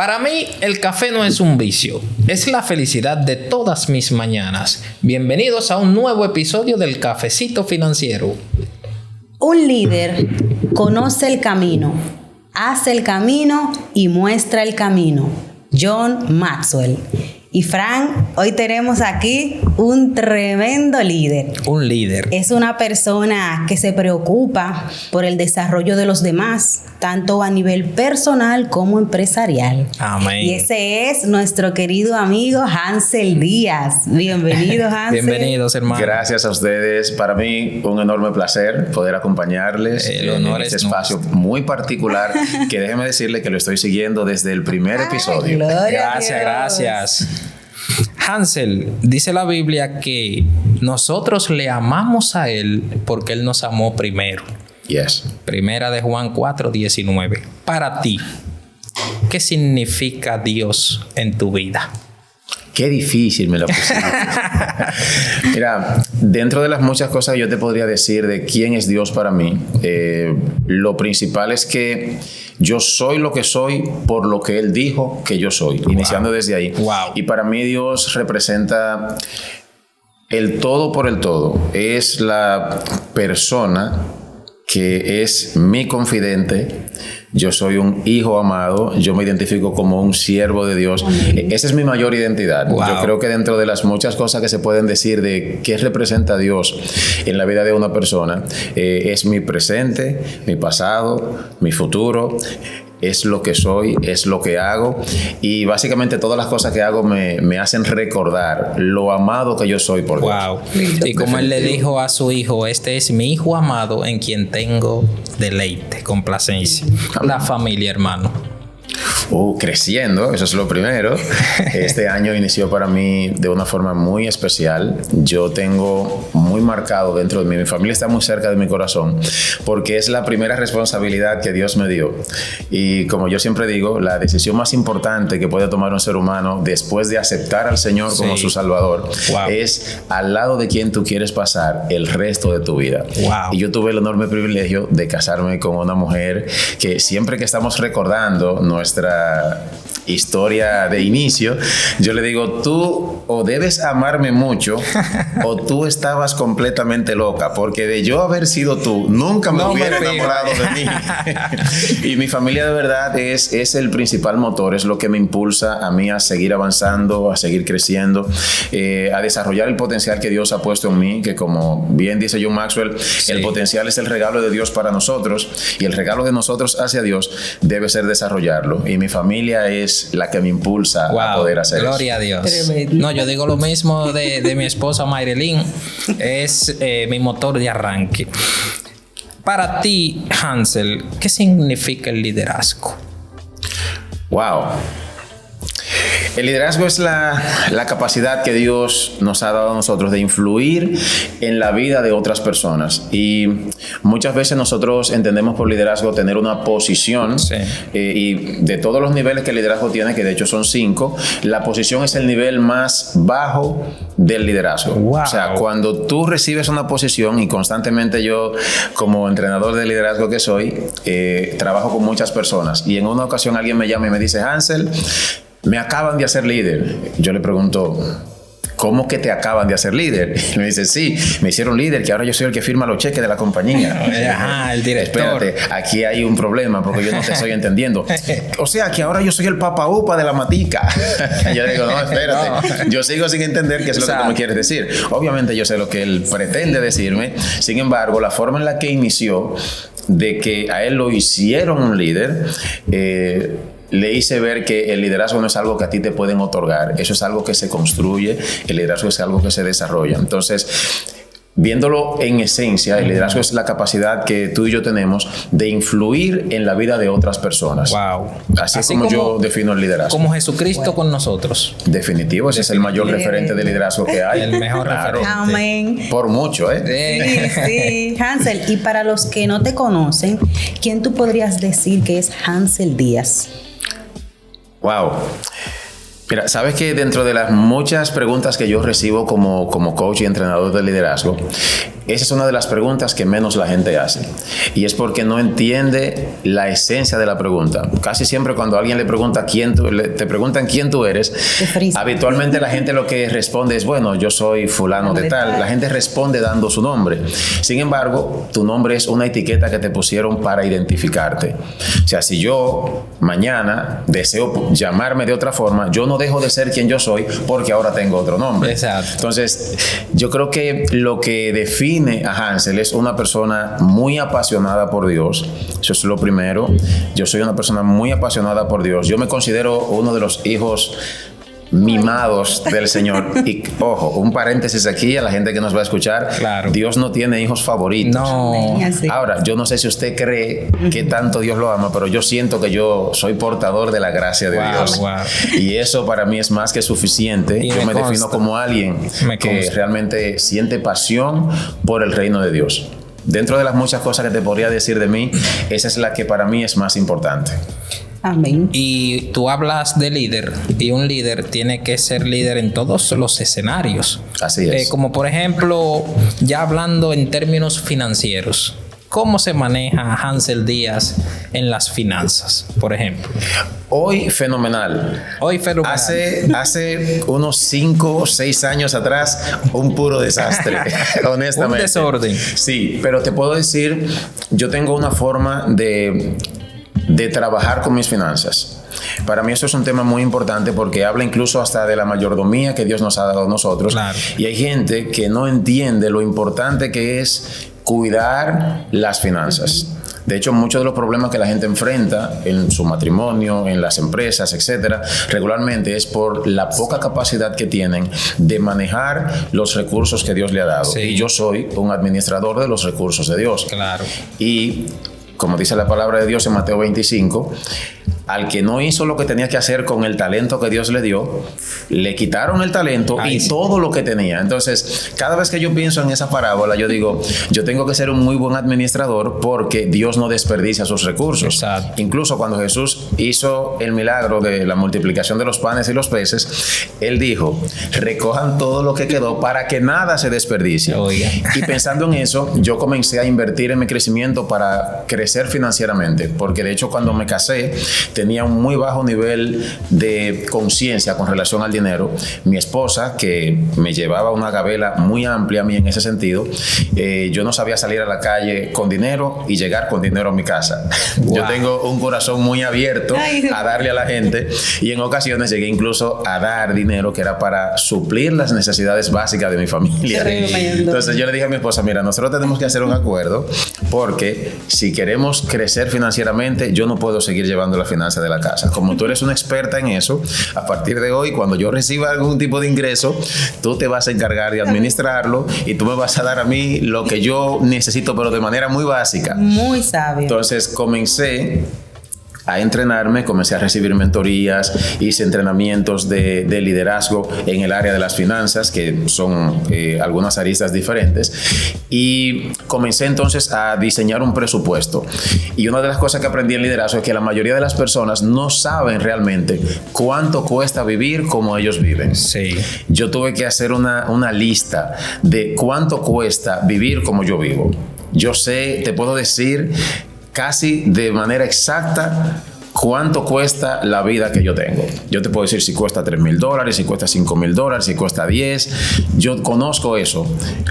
Para mí, el café no es un vicio, es la felicidad de todas mis mañanas. Bienvenidos a un nuevo episodio del Cafecito Financiero. Un líder conoce el camino, hace el camino y muestra el camino. John Maxwell. Y Fran, hoy tenemos aquí un tremendo líder. Un líder. Es una persona que se preocupa por el desarrollo de los demás, tanto a nivel personal como empresarial. Amén. Y ese es nuestro querido amigo Hansel Díaz. Bienvenido, Hansel. Bienvenidos, hermano. Gracias a ustedes. Para mí, un enorme placer poder acompañarles en este espacio muy particular que déjeme decirle que lo estoy siguiendo desde el primer episodio. Gracias. Hansel, dice la Biblia que nosotros le amamos a Él porque Él nos amó primero. Yes. Primera de Juan 4:19. Para ti, ¿qué significa Dios en tu vida? Qué difícil me lo pusiste. Mira, dentro de las muchas cosas que yo te podría decir de quién es Dios para mí, lo principal es que yo soy lo que soy por lo que Él dijo que yo soy, iniciando desde ahí. Y para mí Dios representa el todo por el todo. Es la persona que es mi confidente. Yo soy un hijo amado, yo me identifico como un siervo de Dios. Esa es mi mayor identidad. Yo creo que dentro de las muchas cosas que se pueden decir de qué representa Dios en la vida de una persona, es mi presente, mi pasado, mi futuro. Es lo que soy, es lo que hago y básicamente todas las cosas que hago me hacen recordar lo amado que yo soy por Dios. Y como Él le dijo a su hijo, este es mi hijo amado en quien tengo deleite, complacencia. La familia, hermano. Creciendo, eso es lo primero. Este año inició para mí de una forma muy especial. Yo tengo muy marcado dentro de mí, mi familia está muy cerca de mi corazón, porque es la primera responsabilidad que Dios me dio. Y como yo siempre digo, la decisión más importante que puede tomar un ser humano después de aceptar al Señor como su Salvador es al lado de quien tú quieres pasar el resto de tu vida. Y yo tuve el enorme privilegio de casarme con una mujer que siempre que estamos recordando nuestra historia de inicio, yo le digo, tú o debes amarme mucho o tú estabas completamente loca, porque de yo haber sido tú, nunca me hubiera enamorado de mí. Y mi familia de verdad es el principal motor, es lo que me impulsa a mí a seguir avanzando, a seguir creciendo, a desarrollar el potencial que Dios ha puesto en mí, que como bien dice John Maxwell, el potencial es el regalo de Dios para nosotros y el regalo de nosotros hacia Dios debe ser desarrollarlo. Y mi familia es la que me impulsa a poder hacer gloria eso. A Dios. No, yo digo lo mismo de mi esposa Marilyn. Es mi motor de arranque. Para ti, Hansel, ¿qué significa el liderazgo? El liderazgo es la capacidad que Dios nos ha dado a nosotros de influir en la vida de otras personas. Y muchas veces nosotros entendemos por liderazgo tener una posición. Y de todos los niveles que el liderazgo tiene, que de hecho son 5, la posición es el nivel más bajo del liderazgo. O sea, cuando tú recibes una posición, y constantemente yo como entrenador de liderazgo que soy, trabajo con muchas personas. Y en una ocasión alguien me llama y me dice, Hansel, me acaban de hacer líder. Yo le pregunto, ¿cómo que te acaban de hacer líder? Y me dice, sí, me hicieron líder, que ahora yo soy el que firma los cheques de la compañía. El director. Espérate, aquí hay un problema porque yo no te estoy entendiendo. O sea, que ahora yo soy el papa upa de la matica. Yo digo, no, espérate. Yo sigo sin entender qué es lo que tú me quieres decir. Obviamente yo sé lo que él pretende decirme. Sin embargo, la forma en la que inició de que a él lo hicieron un líder, le hice ver que el liderazgo no es algo que a ti te pueden otorgar, eso es algo que se construye, el liderazgo es algo que se desarrolla. Entonces, viéndolo en esencia, el liderazgo es la capacidad que tú y yo tenemos de influir en la vida de otras personas. Así como yo defino el liderazgo. Como Jesucristo con nosotros. Definitivo, ese es el mayor referente de liderazgo que hay. El mejor referente. Amén. Por mucho, Sí. Hansel, y para los que no te conocen, ¿quién tú podrías decir que es Hansel Díaz? Mira, sabes que dentro de las muchas preguntas que yo recibo como coach y entrenador de liderazgo, esa es una de las preguntas que menos la gente hace. Y es porque no entiende la esencia de la pregunta. Casi siempre cuando alguien le pregunta te preguntan quién tú eres, habitualmente la gente lo que responde es, bueno, yo soy fulano de tal. La gente responde dando su nombre. Sin embargo, tu nombre es una etiqueta que te pusieron para identificarte. O sea, si yo mañana deseo llamarme de otra forma, yo no dejo de ser quien yo soy porque ahora tengo otro nombre. Exacto. Entonces, yo creo que lo que define a Hansel es una persona muy apasionada por Dios. Eso es lo primero. Yo soy una persona muy apasionada por Dios. Yo me considero uno de los hijos mimados del Señor. Y ojo, un paréntesis aquí a la gente que nos va a escuchar. Claro. Dios no tiene hijos favoritos. No. Ahora, yo no sé si usted cree que tanto Dios lo ama, pero yo siento que yo soy portador de la gracia de Dios. Wow. Y eso para mí es más que suficiente. Yo me defino como alguien que realmente siente pasión por el reino de Dios. Dentro de las muchas cosas que te podría decir de mí, esa es la que para mí es más importante. Amén. Y tú hablas de líder, y un líder tiene que ser líder en todos los escenarios. Así es. Como por ejemplo, ya hablando en términos financieros, ¿cómo se maneja Hansel Díaz en las finanzas, por ejemplo? Hoy fenomenal. Hace unos 5 o 6 años atrás, un puro desastre, honestamente. Un desorden. Sí, pero te puedo decir, yo tengo una forma de trabajar con mis finanzas. Para mí eso es un tema muy importante porque habla incluso hasta de la mayordomía que Dios nos ha dado a nosotros. Claro. Y hay gente que no entiende lo importante que es cuidar las finanzas. De hecho, muchos de los problemas que la gente enfrenta en su matrimonio, en las empresas, etcétera, regularmente es por la poca capacidad que tienen de manejar los recursos que Dios le ha dado. Sí. Y yo soy un administrador de los recursos de Dios. Claro. Y como dice la palabra de Dios en Mateo 25, al que no hizo lo que tenía que hacer con el talento que Dios le dio, le quitaron el talento y todo lo que tenía. Entonces, cada vez que yo pienso en esa parábola, yo digo, yo tengo que ser un muy buen administrador porque Dios no desperdicia sus recursos. Exacto. Incluso cuando Jesús hizo el milagro de la multiplicación de los panes y los peces, Él dijo, recojan todo lo que quedó para que nada se desperdicie. Oiga. Y pensando en eso, yo comencé a invertir en mi crecimiento para crecer financieramente, porque de hecho cuando me casé, tenía un muy bajo nivel de conciencia con relación al dinero. Mi esposa, que me llevaba una gabela muy amplia a mí en ese sentido, yo no sabía salir a la calle con dinero y llegar con dinero a mi casa. Wow. Yo tengo un corazón muy abierto a darle a la gente y en ocasiones llegué incluso a dar dinero que era para suplir las necesidades básicas de mi familia. Entonces yo le dije a mi esposa, mira, nosotros tenemos que hacer un acuerdo porque si queremos crecer financieramente, yo no puedo seguir llevando la finanza de la casa. Como tú eres una experta en eso, a partir de hoy, cuando yo reciba algún tipo de ingreso, tú te vas a encargar de administrarlo y tú me vas a dar a mí lo que yo necesito, pero de manera muy básica. Muy sabio. Entonces comencé a entrenarme, comencé a recibir mentorías, hice entrenamientos de liderazgo en el área de las finanzas, que son algunas aristas diferentes, y comencé entonces a diseñar un presupuesto. Y una de las cosas que aprendí en liderazgo es que la mayoría de las personas no saben realmente cuánto cuesta vivir como ellos viven. Sí. Yo tuve que hacer una lista de cuánto cuesta vivir como yo vivo. Yo sé, te puedo decir casi de manera exacta cuánto cuesta la vida que yo tengo. Yo te puedo decir si cuesta $3,000, si cuesta $5,000, si cuesta 10. Yo conozco eso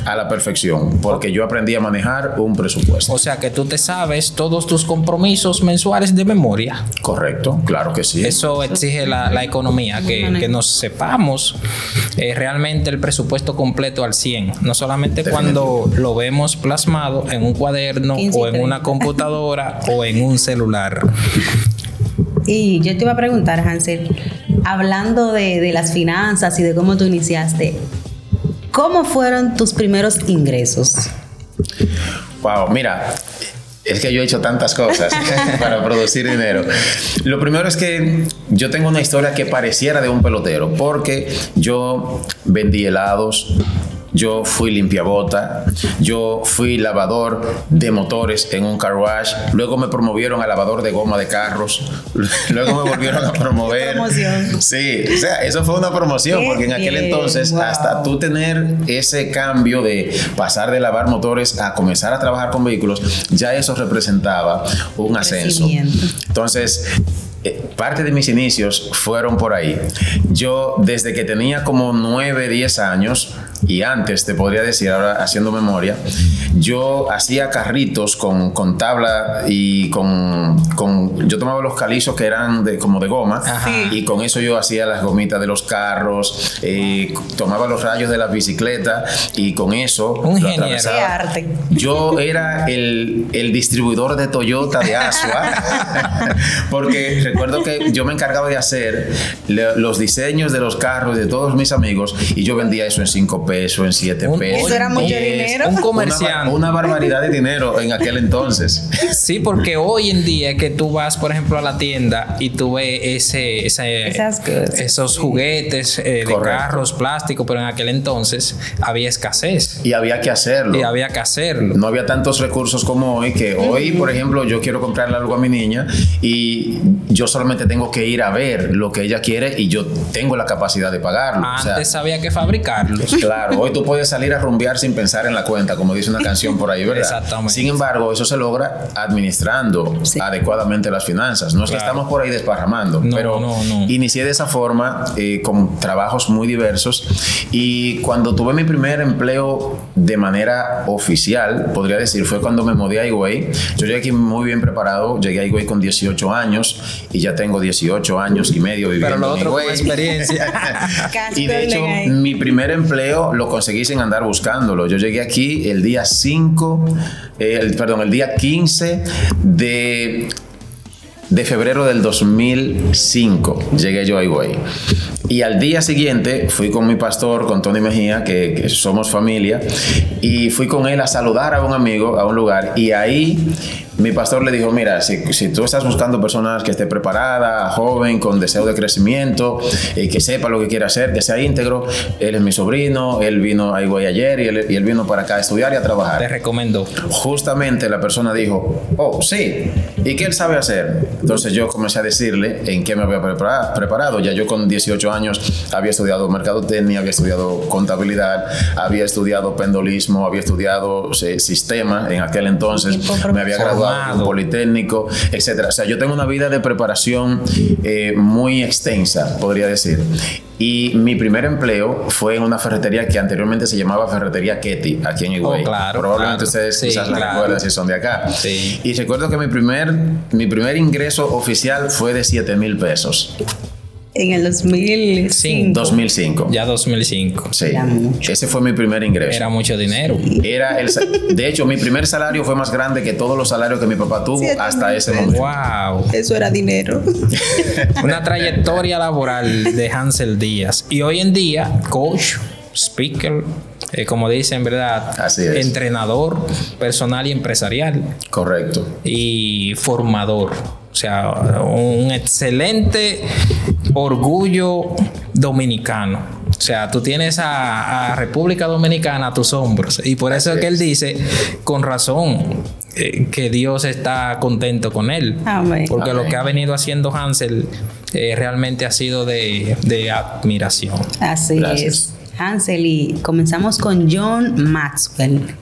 a la perfección porque yo aprendí a manejar un presupuesto. O sea que tú te sabes todos tus compromisos mensuales de memoria. Correcto, claro que sí. Eso exige la economía, que nos sepamos realmente el presupuesto completo al 100. No solamente cuando lo vemos plasmado en un cuaderno o en una computadora o en un celular. Y yo te iba a preguntar, Hansel, hablando de las finanzas y de cómo tú iniciaste, ¿cómo fueron tus primeros ingresos? Wow, mira, es que yo he hecho tantas cosas para producir dinero. Lo primero es que yo tengo una historia que pareciera de un pelotero, porque yo vendí helados, yo fui limpiabota, yo fui lavador de motores en un car wash, luego me promovieron a lavador de goma de carros, luego me volvieron a promover. Promoción. Sí, o sea, eso fue una promoción, porque en aquel entonces, hasta tú tener ese cambio de pasar de lavar motores a comenzar a trabajar con vehículos, ya eso representaba un ascenso. Entonces, parte de mis inicios fueron por ahí. Yo, desde que tenía como 9, 10 años, y antes, te podría decir, ahora haciendo memoria, yo hacía carritos con tabla y yo tomaba los calizos que eran como de goma. Ajá. Y con eso yo hacía las gomitas de los carros, tomaba los rayos de la bicicleta y con eso un ingeniero. ¡Qué arte! Yo era el distribuidor de Toyota de Asua, porque recuerdo que yo me encargaba de hacer los diseños de los carros de todos mis amigos y yo vendía eso en 5 pesos, en 7 pesos. Eso era mucho dinero. Un comerciante. Una barbaridad de dinero en aquel entonces. Sí, porque hoy en día que tú vas, por ejemplo, a la tienda y tú ves esos juguetes de carros, plástico, pero en aquel entonces había escasez. Y había que hacerlo. No había tantos recursos como hoy, que hoy, por ejemplo, yo quiero comprarle algo a mi niña y yo solamente tengo que ir a ver lo que ella quiere y yo tengo la capacidad de pagarlo. Antes había que fabricarlos. Claro, hoy tú puedes salir a rumbear sin pensar en la cuenta, como dice una canción por ahí, ¿verdad? Exactamente. Sin embargo, eso se logra administrando adecuadamente las finanzas. No es que estamos por ahí desparramando, pero inicié de esa forma con trabajos muy diversos y cuando tuve mi primer empleo de manera oficial, podría decir, fue cuando me mudé a Higüey. Yo llegué aquí muy bien preparado, llegué a Higüey con 18 años y ya tengo 18 años y medio viviendo pero lo otro en Higüey. Como experiencia. Y de hecho, mi primer empleo lo conseguí sin andar buscándolo. Yo llegué aquí el día 15 de febrero del 2005 llegué yo a Higüey. Y al día siguiente fui con mi pastor, con Tony Mejía, que somos familia, y fui con él a saludar a un amigo a un lugar. Y ahí mi pastor le dijo, mira, si tú estás buscando personas que esté preparada, joven, con deseo de crecimiento, que sepa lo que quiere hacer, que sea íntegro, él es mi sobrino, él vino a Higüey ayer y él vino para acá a estudiar y a trabajar. Te recomendó. Justamente la persona dijo, oh, sí, ¿y qué él sabe hacer? Entonces yo comencé a decirle en qué me había preparado. Ya yo con 18 años había estudiado mercadotecnia, había estudiado contabilidad, había estudiado pendolismo, había estudiado sistema en aquel entonces, me había graduado en un politécnico, etcétera. O sea, yo tengo una vida de preparación muy extensa, podría decir. Y mi primer empleo fue en una ferretería que anteriormente se llamaba Ferretería Ketty, aquí en Higüey. Oh, claro, probablemente ustedes quizás la recuerdan si son de acá. Sí. Y recuerdo que mi primer ingreso oficial fue de 7,000 pesos. En el 2005. 2005. Ya 2005. Sí. Ese fue mi primer ingreso. Era mucho dinero. De hecho, mi primer salario fue más grande que todos los salarios que mi papá tuvo hasta ese momento. Wow. Eso era dinero. Una trayectoria laboral de Hansel Díaz. Y hoy en día, coach, speaker, como dicen, ¿verdad? Así es. Entrenador personal y empresarial. Correcto. Y formador. O sea, un excelente orgullo dominicano. O sea, tú tienes a República Dominicana a tus hombros. Y por eso es que él dice, con razón, que Dios está contento con él. Amén. Porque Amén. lo que ha venido haciendo Hansel realmente ha sido de admiración. Así Gracias. es. Hansel, y comenzamos con John Maxwell.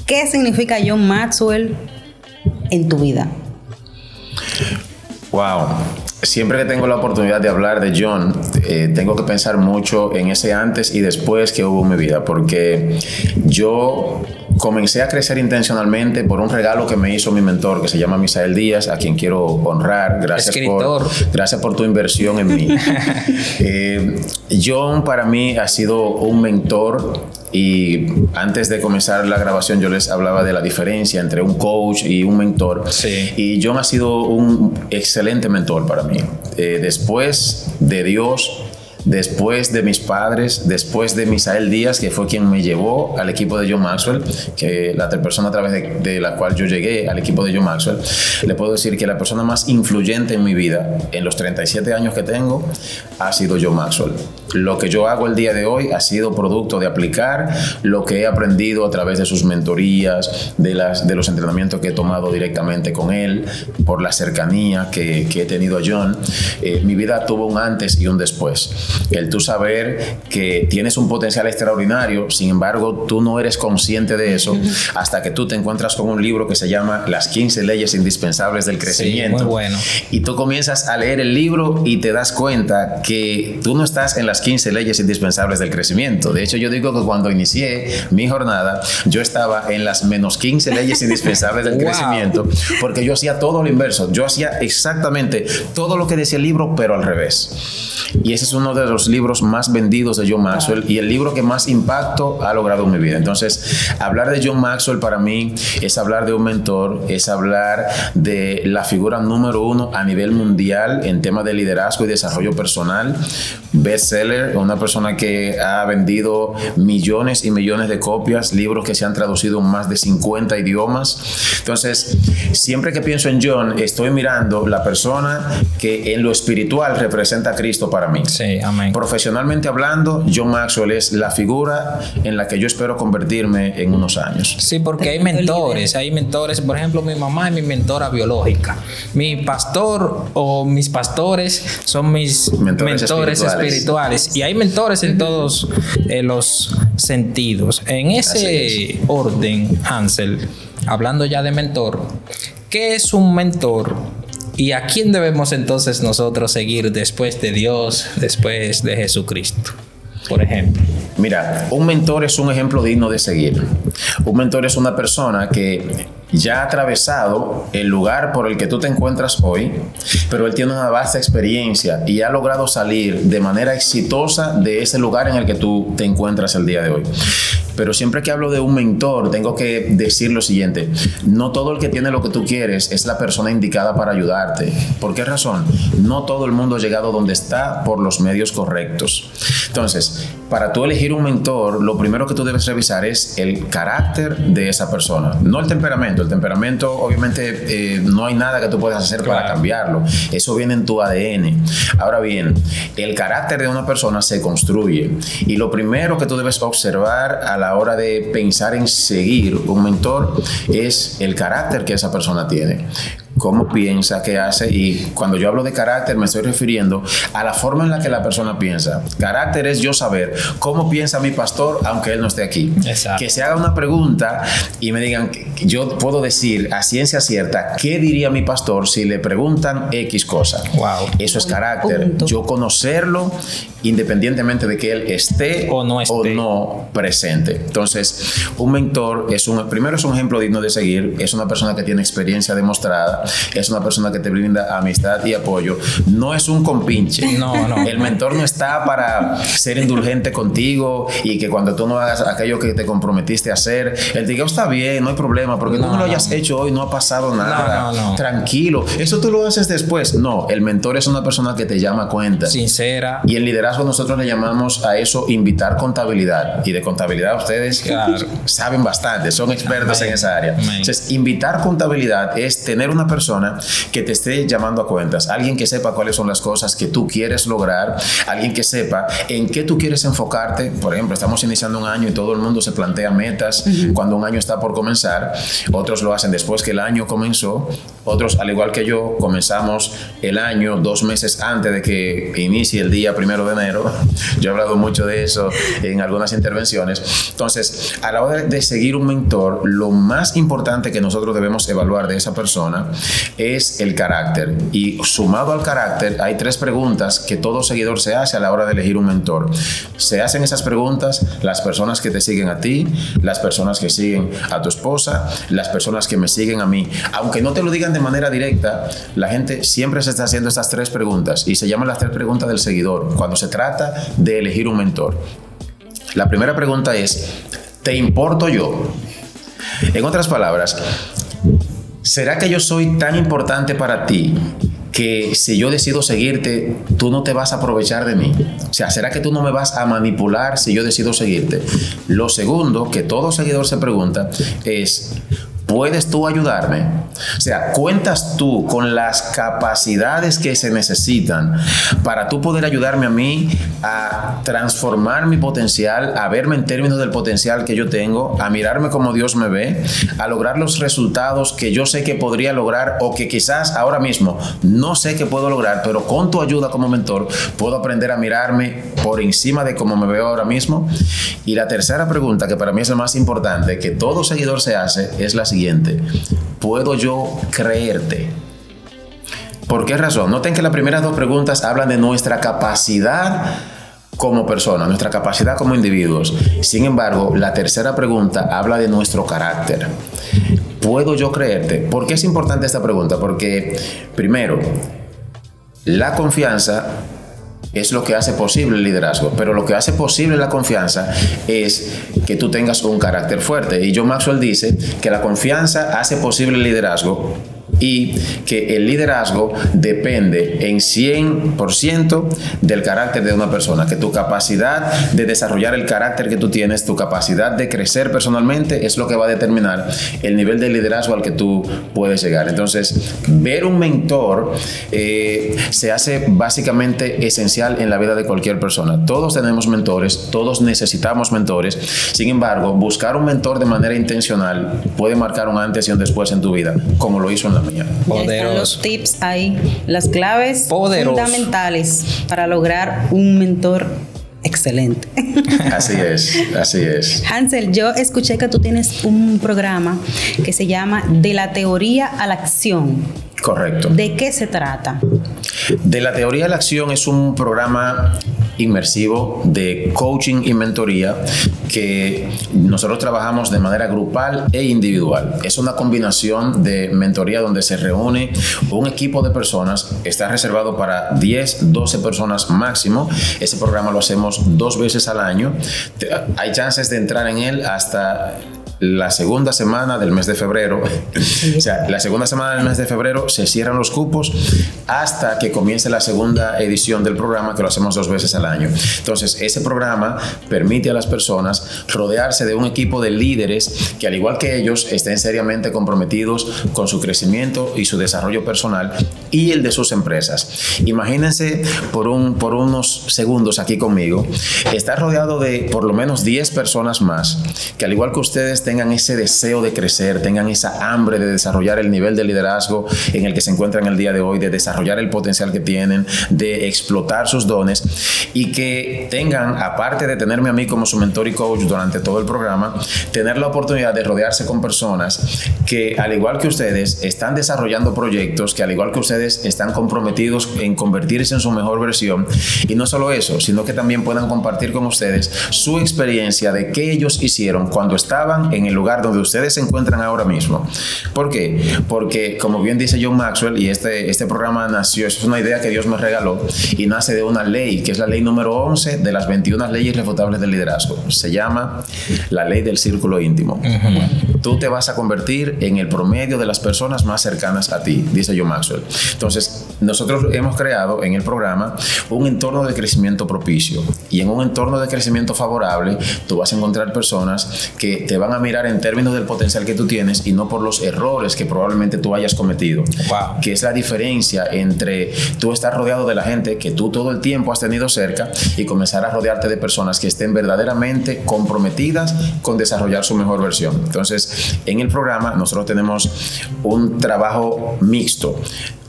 ¿Qué significa John Maxwell en tu vida? Wow. Siempre que tengo la oportunidad de hablar de John, tengo que pensar mucho en ese antes y después que hubo en mi vida, porque yo comencé a crecer intencionalmente por un regalo que me hizo mi mentor, que se llama Misael Díaz, a quien quiero honrar. Gracias por tu inversión en mí. John para mí ha sido un mentor. Y antes de comenzar la grabación yo les hablaba de la diferencia entre un coach y un mentor. Sí. Y John ha sido un excelente mentor para mí. Después de Dios, después de mis padres, después de Misael Díaz, que fue quien me llevó al equipo de John Maxwell, que la persona a través de la cual yo llegué al equipo de John Maxwell, le puedo decir que la persona más influyente en mi vida, en los 37 años que tengo, ha sido John Maxwell. Lo que yo hago el día de hoy ha sido producto de aplicar lo que he aprendido a través de sus mentorías, de los entrenamientos que he tomado directamente con él, por la cercanía que he tenido a John. Mi vida tuvo un antes y un después. El tú saber que tienes un potencial extraordinario, sin embargo, tú no eres consciente de eso hasta que tú te encuentras con un libro que se llama Las 15 leyes indispensables del crecimiento. Sí, muy bueno. Y tú comienzas a leer el libro y te das cuenta que tú no estás en las 15 leyes indispensables del crecimiento. De hecho, yo digo que cuando inicié mi jornada, yo estaba en las menos 15 leyes indispensables del crecimiento, porque yo hacía todo lo inverso. Yo hacía exactamente todo lo que decía el libro, pero al revés. Y ese es uno de los libros más vendidos de John Maxwell y el libro que más impacto ha logrado en mi vida. Entonces, hablar de John Maxwell para mí es hablar de un mentor, es hablar de la figura número 1 a nivel mundial en temas de liderazgo y desarrollo personal. Bestseller, una persona que ha vendido millones y millones de copias, libros que se han traducido en más de 50 idiomas. Entonces, siempre que pienso en John, estoy mirando la persona que en lo espiritual representa a Cristo para mí. Sí, amén. Profesionalmente hablando, John Maxwell es la figura en la que yo espero convertirme en unos años. Sí, porque hay mentores, por ejemplo, mi mamá es mi mentora biológica. Mi pastor o mis pastores son mis mentores espirituales. Y hay mentores en todos los sentidos. En ese orden, Hansel, hablando ya de mentor, ¿qué es un mentor? ¿Y a quién debemos entonces nosotros seguir después de Dios, después de Jesucristo? Por ejemplo. Mira, un mentor es un ejemplo digno de seguir. Un mentor es una persona que ya ha atravesado el lugar por el que tú te encuentras hoy, pero él tiene una vasta experiencia y ha logrado salir de manera exitosa de ese lugar en el que tú te encuentras el día de hoy. Pero siempre que hablo de un mentor, tengo que decir lo siguiente: no todo el que tiene lo que tú quieres es la persona indicada para ayudarte. ¿Por qué razón? No todo el mundo ha llegado donde está por los medios correctos. Entonces, para tú elegir un mentor, lo primero que tú debes revisar es el carácter de esa persona, no el temperamento. El temperamento, obviamente, no hay nada que tú puedas hacer para cambiarlo. Eso viene en tu ADN. Ahora bien, el carácter de una persona se construye. Y lo primero que tú debes observar a la hora de pensar en seguir un mentor es el carácter que esa persona tiene. Cómo piensa, qué hace. Y cuando yo hablo de carácter me estoy refiriendo a la forma en la que la persona piensa. Carácter es yo saber cómo piensa mi pastor aunque él no esté aquí. Exacto. Que se haga una pregunta y me digan, yo puedo decir a ciencia cierta qué diría mi pastor si le preguntan X cosa. Wow. Eso es carácter. Yo conocerlo independientemente de que él esté o no presente. Entonces, un mentor primero es un ejemplo digno de seguir. Es una persona que tiene experiencia demostrada. Es una persona que te brinda amistad y apoyo. No es un compinche. No. El mentor no está para ser indulgente contigo y que cuando tú no hagas aquello que te comprometiste a hacer, él te diga, está bien, no hay problema, porque tú no lo hayas hecho hoy, no ha pasado nada. No. Tranquilo, eso tú lo haces después. No, el mentor es una persona que te llama a cuentas. Sincera. Y en liderazgo nosotros le llamamos a eso invitar contabilidad. Y de contabilidad ustedes saben bastante, son expertos en esa área. Entonces, invitar contabilidad es tener una persona que te esté llamando a cuentas, alguien que sepa cuáles son las cosas que tú quieres lograr, alguien que sepa en qué tú quieres enfocarte. Por ejemplo, estamos iniciando un año y todo el mundo se plantea metas cuando un año está por comenzar. Otros lo hacen después que el año comenzó. Otros, al igual que yo, comenzamos el año 2 meses antes de que inicie el día 1 de enero. Yo he hablado mucho de eso en algunas intervenciones. Entonces, a la hora de seguir un mentor, lo más importante que nosotros debemos evaluar de esa persona es el carácter. Y sumado al carácter, hay 3 preguntas que todo seguidor se hace a la hora de elegir un mentor. Se hacen esas preguntas las personas que te siguen a ti, las personas que siguen a tu esposa, las personas que me siguen a mí. Aunque no te lo digan de manera directa, la gente siempre se está haciendo estas 3 preguntas y se llaman las 3 preguntas del seguidor cuando se trata de elegir un mentor. La primera pregunta es: ¿te importo yo? En otras palabras, ¿será que yo soy tan importante para ti que si yo decido seguirte, tú no te vas a aprovechar de mí? O sea, ¿será que tú no me vas a manipular si yo decido seguirte? Lo segundo que todo seguidor se pregunta es: ¿puedes tú ayudarme? O sea, ¿cuentas tú con las capacidades que se necesitan para tú poder ayudarme a mí a transformar mi potencial, a verme en términos del potencial que yo tengo, a mirarme como Dios me ve, a lograr los resultados que yo sé que podría lograr o que quizás ahora mismo no sé que puedo lograr, pero con tu ayuda como mentor puedo aprender a mirarme por encima de cómo me veo ahora mismo? Y la tercera pregunta, que para mí es la más importante, que todo seguidor se hace, es la siguiente: ¿puedo yo creerte? ¿Por qué razón? Noten que las primeras dos preguntas hablan de nuestra capacidad como persona, nuestra capacidad como individuos. Sin embargo, la tercera pregunta habla de nuestro carácter. ¿Puedo yo creerte? ¿Por qué es importante esta pregunta? Porque, primero, la confianza es lo que hace posible el liderazgo, pero lo que hace posible la confianza es que tú tengas un carácter fuerte. Y John Maxwell dice que la confianza hace posible el liderazgo y que el liderazgo depende en 100% del carácter de una persona, que tu capacidad de desarrollar el carácter que tú tienes, tu capacidad de crecer personalmente es lo que va a determinar el nivel de liderazgo al que tú puedes llegar. Entonces, ver un mentor se hace básicamente esencial en la vida de cualquier persona. Todos tenemos mentores, todos necesitamos mentores. Sin embargo, buscar un mentor de manera intencional puede marcar un antes y un después en tu vida, como lo hizo en la mía. Ya están los tips ahí, las claves fundamentales para lograr un mentor excelente. Así es, así es. Hansel, yo escuché que tú tienes un programa que se llama De la teoría a la acción. Correcto. ¿De qué se trata? De la teoría a la acción es un programa inmersivo de coaching y mentoría que nosotros trabajamos de manera grupal e individual. Es una combinación de mentoría donde se reúne un equipo de personas. Está reservado para 10, 12 personas máximo. Ese programa lo hacemos 2 veces al año. Hay chances de entrar en él hasta la segunda semana del mes de febrero. O sea, la segunda semana del mes de febrero se cierran los cupos hasta que comience la segunda edición del programa, que lo hacemos 2 veces al año. Entonces, ese programa permite a las personas rodearse de un equipo de líderes que, al igual que ellos, estén seriamente comprometidos con su crecimiento y su desarrollo personal y el de sus empresas. Imagínense por unos segundos aquí conmigo, estar rodeado de por lo menos 10 personas más que, al igual que ustedes, tengan ese deseo de crecer, tengan esa hambre de desarrollar el nivel de liderazgo en el que se encuentran el día de hoy, de desarrollar el potencial que tienen, de explotar sus dones, y que tengan, aparte de tenerme a mí como su mentor y coach durante todo el programa, tener la oportunidad de rodearse con personas que, al igual que ustedes, están desarrollando proyectos, que al igual que ustedes están comprometidos en convertirse en su mejor versión. Y no solo eso, sino que también puedan compartir con ustedes su experiencia de qué ellos hicieron cuando estaban en el lugar donde ustedes se encuentran ahora mismo. ¿Por qué? Porque, como bien dice John Maxwell, y este programa nació, es una idea que Dios me regaló, y nace de una ley, que es la ley número 11 de las 21 leyes irrefutables del liderazgo. Se llama la ley del círculo íntimo. Tú te vas a convertir en el promedio de las personas más cercanas a ti, dice John Maxwell. Entonces, nosotros hemos creado en el programa un entorno de crecimiento propicio, y en un entorno de crecimiento favorable tú vas a encontrar personas que te van a mirar en términos del potencial que tú tienes y no por los errores que probablemente tú hayas cometido. Wow. Que es la diferencia entre tú estar rodeado de la gente que tú todo el tiempo has tenido cerca y comenzar a rodearte de personas que estén verdaderamente comprometidas con desarrollar su mejor versión. Entonces, en el programa nosotros tenemos un trabajo mixto.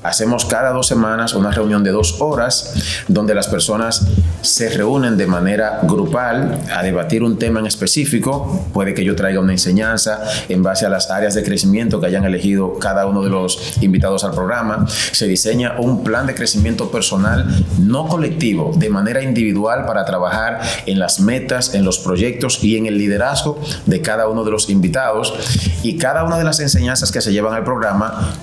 Hacemos cada 2 semanas una reunión de 2 horas donde las personas se reúnen de manera grupal a debatir un tema en específico. Puede que yo traiga una enseñanza en base a las áreas de crecimiento que hayan elegido cada uno de los invitados al programa. Se diseña un plan de crecimiento personal, no colectivo, de manera individual, para trabajar en las metas, en los proyectos y en el liderazgo de cada uno de los invitados. Y cada una de las enseñanzas que se llevan al programa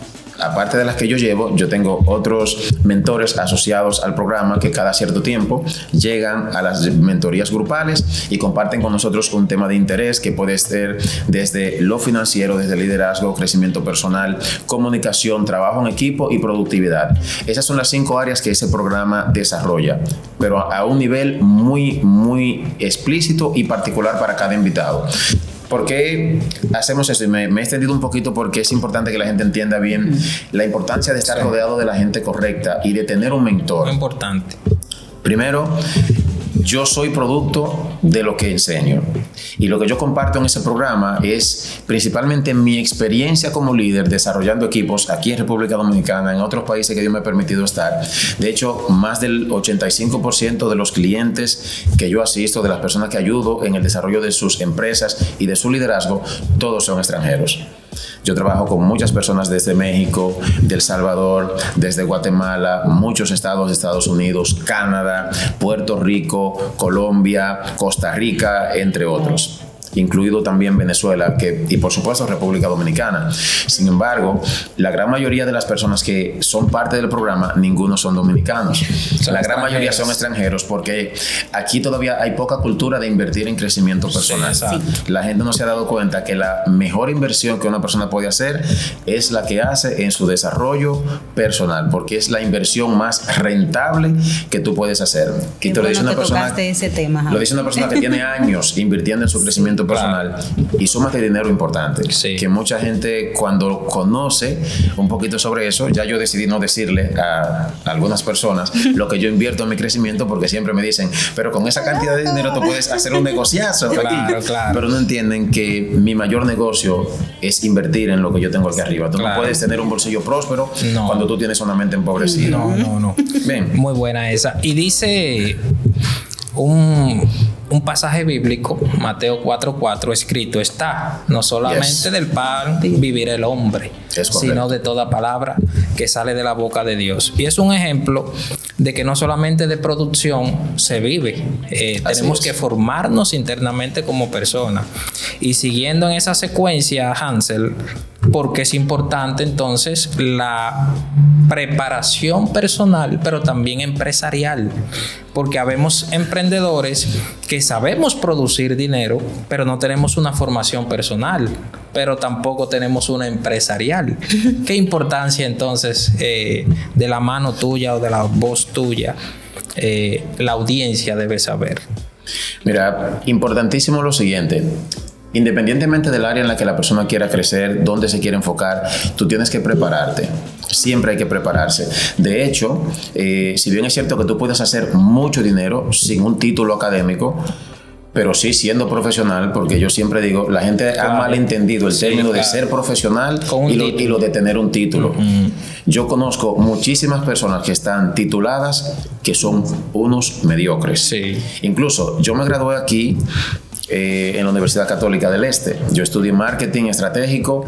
aparte de las que yo llevo, yo tengo otros mentores asociados al programa que cada cierto tiempo llegan a las mentorías grupales y comparten con nosotros un tema de interés que puede ser desde lo financiero, desde liderazgo, crecimiento personal, comunicación, trabajo en equipo y productividad. Esas son las 5 áreas que ese programa desarrolla, pero a un nivel muy explícito y particular para cada invitado. ¿Por qué hacemos eso? Y me he extendido un poquito porque es importante que la gente entienda bien la importancia de estar rodeado de la gente correcta y de tener un mentor. Muy importante. Primero, yo soy producto de lo que enseño. Y lo que yo comparto en ese programa es principalmente mi experiencia como líder desarrollando equipos aquí en República Dominicana, en otros países que Dios me ha permitido estar. De hecho, más del 85% de los clientes que yo asisto, de las personas que ayudo en el desarrollo de sus empresas y de su liderazgo, todos son extranjeros. Yo trabajo con muchas personas desde México, de El Salvador, desde Guatemala, muchos estados de Estados Unidos, Canadá, Puerto Rico, Colombia, Costa Rica, entre otros. Incluido también Venezuela y por supuesto República Dominicana. Sin embargo, la gran mayoría de las personas que son parte del programa, ninguno son dominicanos. La gran mayoría son extranjeros porque aquí todavía hay poca cultura de invertir en crecimiento personal. Sí, la gente no se ha dado cuenta que la mejor inversión que una persona puede hacer es la que hace en su desarrollo personal, porque es la inversión más rentable que tú puedes hacer. Y te lo dice una persona, ese tema, lo dice una persona que tiene años invirtiendo en su crecimiento personal y sumas de dinero importante. Sí. Que mucha gente, cuando conoce un poquito sobre eso, ya yo decidí no decirle a algunas personas lo que yo invierto en mi crecimiento, porque siempre me dicen, pero con esa cantidad de dinero tú puedes hacer un negociazo aquí. Claro. Pero no entienden que mi mayor negocio es invertir en lo que yo tengo aquí arriba. Tú no puedes tener un bolsillo próspero cuando tú tienes una mente empobrecida. No. Bien. Muy buena esa. Y dice un pasaje bíblico, Mateo 4:4, escrito está: no solamente del pan vivirá el hombre, sino de toda palabra que sale de la boca de Dios. Y es un ejemplo de que no solamente de producción se vive, tenemos que formarnos internamente como personas. Y siguiendo en esa secuencia, Hansel, porque es importante entonces la preparación personal, pero también empresarial, porque habemos emprendedores que sabemos producir dinero, pero no tenemos una formación personal, pero tampoco tenemos una empresarial. ¿Qué importancia entonces de la mano tuya o de la voz tuya la audiencia debe saber? Mira, importantísimo lo siguiente. Independientemente del área en la que la persona quiera crecer, dónde se quiere enfocar, tú tienes que prepararte. Siempre hay que prepararse. De hecho, si bien es cierto que tú puedes hacer mucho dinero sin un título académico, pero sí siendo profesional, porque yo siempre digo, la gente ha malentendido el término de ser profesional y lo de tener un título. Yo conozco muchísimas personas que están tituladas que son unos mediocres. Sí. Incluso yo me gradué aquí en la Universidad Católica del Este. Yo estudié marketing estratégico